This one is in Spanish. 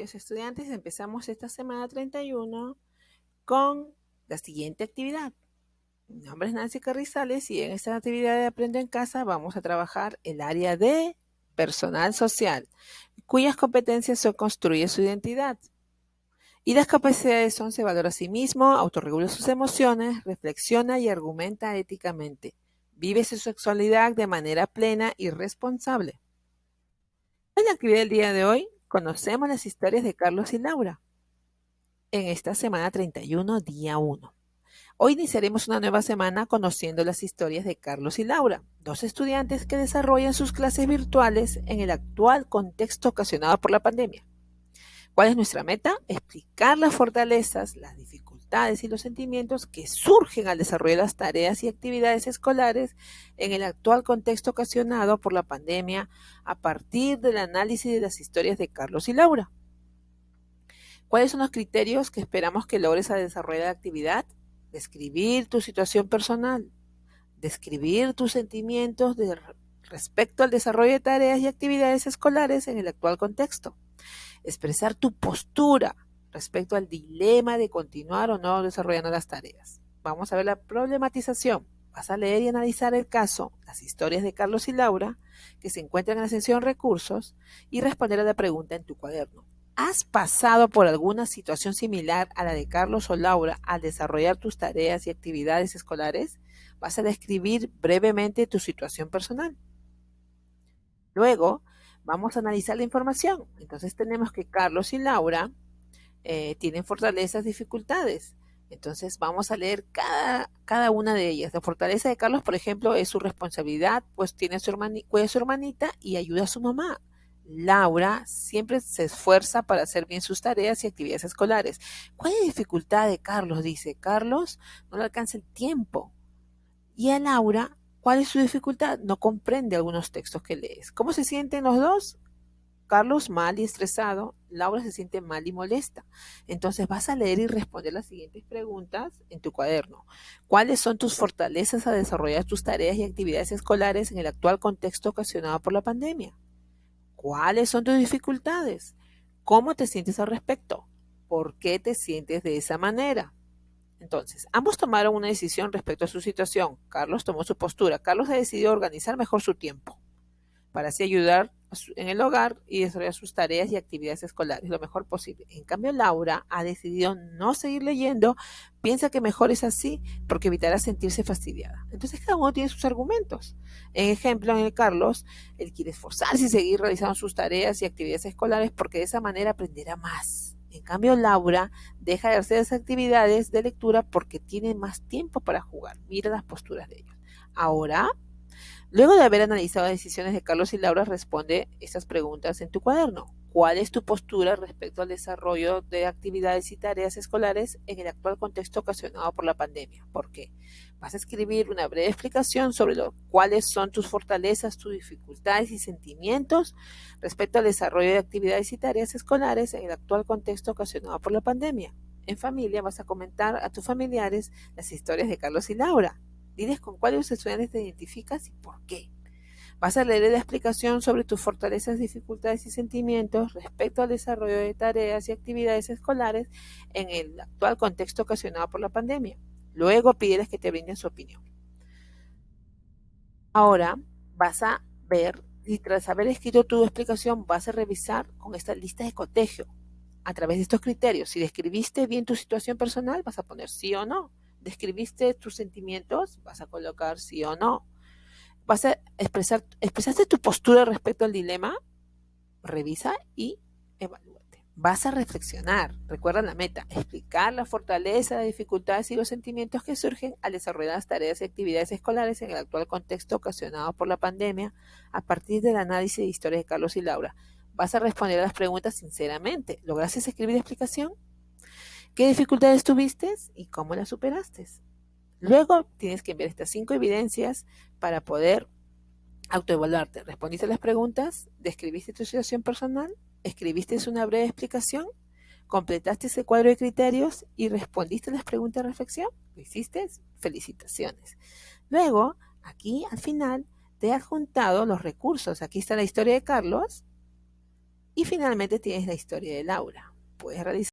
Los estudiantes empezamos esta semana 31 con la siguiente actividad. Mi nombre es Nancy Carrizales y en esta actividad de Aprendo en Casa vamos a trabajar el área de personal social, cuyas competencias son construye su identidad. Y las capacidades son se valora a sí mismo, autorregula sus emociones, reflexiona y argumenta éticamente. Vive su sexualidad de manera plena y responsable. En la actividad del día de hoy conocemos las historias de Carlos y Laura en esta semana 31, día 1. Hoy iniciaremos una nueva semana conociendo las historias de Carlos y Laura, dos estudiantes que desarrollan sus clases virtuales en el actual contexto ocasionado por la pandemia. ¿Cuál es nuestra meta? Explicar las fortalezas, las dificultades y los sentimientos que surgen al desarrollar las tareas y actividades escolares en el actual contexto ocasionado por la pandemia a partir del análisis de las historias de Carlos y Laura. ¿Cuáles son los criterios que esperamos que logres al desarrollar la actividad? Describir tu situación personal, describir tus sentimientos respecto al desarrollo de tareas y actividades escolares en el actual contexto, expresar tu postura respecto al dilema de continuar o no desarrollando las tareas. Vamos a ver la problematización. Vas a leer y analizar el caso, las historias de Carlos y Laura, que se encuentran en la sección recursos, y responder a la pregunta en tu cuaderno. ¿Has pasado por alguna situación similar a la de Carlos o Laura al desarrollar tus tareas y actividades escolares? Vas a describir brevemente tu situación personal. Luego, vamos a analizar la información. Entonces tenemos que Carlos y Laura tienen fortalezas, dificultades. Entonces vamos a leer cada una de ellas. La fortaleza de Carlos, por ejemplo, es su responsabilidad, pues tiene cuida a su hermanita y ayuda a su mamá. Laura siempre se esfuerza para hacer bien sus tareas y actividades escolares. ¿Cuál es la dificultad de Carlos? Dice, Carlos no le alcanza el tiempo. Y a Laura, ¿cuál es su dificultad? No comprende algunos textos que lees. ¿Cómo se sienten los dos? Carlos mal y estresado, Laura se siente mal y molesta. Entonces vas a leer y responder las siguientes preguntas en tu cuaderno. ¿Cuáles son tus fortalezas a desarrollar tus tareas y actividades escolares en el actual contexto ocasionado por la pandemia? ¿Cuáles son tus dificultades? ¿Cómo te sientes al respecto? ¿Por qué te sientes de esa manera? Entonces, ambos tomaron una decisión respecto a su situación. Carlos tomó su postura. Carlos ha decidido organizar mejor su tiempo para así ayudar en el hogar y desarrollar sus tareas y actividades escolares lo mejor posible. En cambio, Laura ha decidido no seguir leyendo, piensa que mejor es así porque evitará sentirse fastidiada. Entonces, cada uno tiene sus argumentos. En ejemplo, en el Carlos, él quiere esforzarse y seguir realizando sus tareas y actividades escolares porque de esa manera aprenderá más. En cambio, Laura deja de hacer esas actividades de lectura porque tiene más tiempo para jugar. Mira las posturas de ellos. Ahora, luego de haber analizado las decisiones de Carlos y Laura, responde estas preguntas en tu cuaderno. ¿Cuál es tu postura respecto al desarrollo de actividades y tareas escolares en el actual contexto ocasionado por la pandemia? ¿Por qué? Vas a escribir una breve explicación sobre cuáles son tus fortalezas, tus dificultades y sentimientos respecto al desarrollo de actividades y tareas escolares en el actual contexto ocasionado por la pandemia. En familia vas a comentar a tus familiares las historias de Carlos y Laura. Diles con cuáles de los estudiantes te identificas y por qué. Vas a leer la explicación sobre tus fortalezas, dificultades y sentimientos respecto al desarrollo de tareas y actividades escolares en el actual contexto ocasionado por la pandemia. Luego pídeles que te brinden su opinión. Ahora vas a ver y tras haber escrito tu explicación vas a revisar con esta lista de cotejo a través de estos criterios. Si describiste bien tu situación personal, vas a poner sí o no. Describiste tus sentimientos, vas a colocar sí o no. Vas a expresaste tu postura respecto al dilema, revisa y evalúate. Vas a reflexionar, recuerda la meta, explicar la fortaleza, las dificultades y los sentimientos que surgen al desarrollar las tareas y actividades escolares en el actual contexto ocasionado por la pandemia a partir del análisis de historias de Carlos y Laura. Vas a responder a las preguntas sinceramente. ¿Lograste escribir la explicación? ¿Qué dificultades tuviste y cómo las superaste? Luego tienes que enviar estas 5 evidencias para poder autoevaluarte. ¿Respondiste a las preguntas? ¿Describiste tu situación personal? ¿Escribiste una breve explicación? ¿Completaste ese cuadro de criterios y respondiste a las preguntas de reflexión? ¿Lo hiciste? Felicitaciones. Luego, aquí al final, te he adjuntado los recursos. Aquí está la historia de Carlos Y finalmente tienes la historia de Laura. Puedes realizar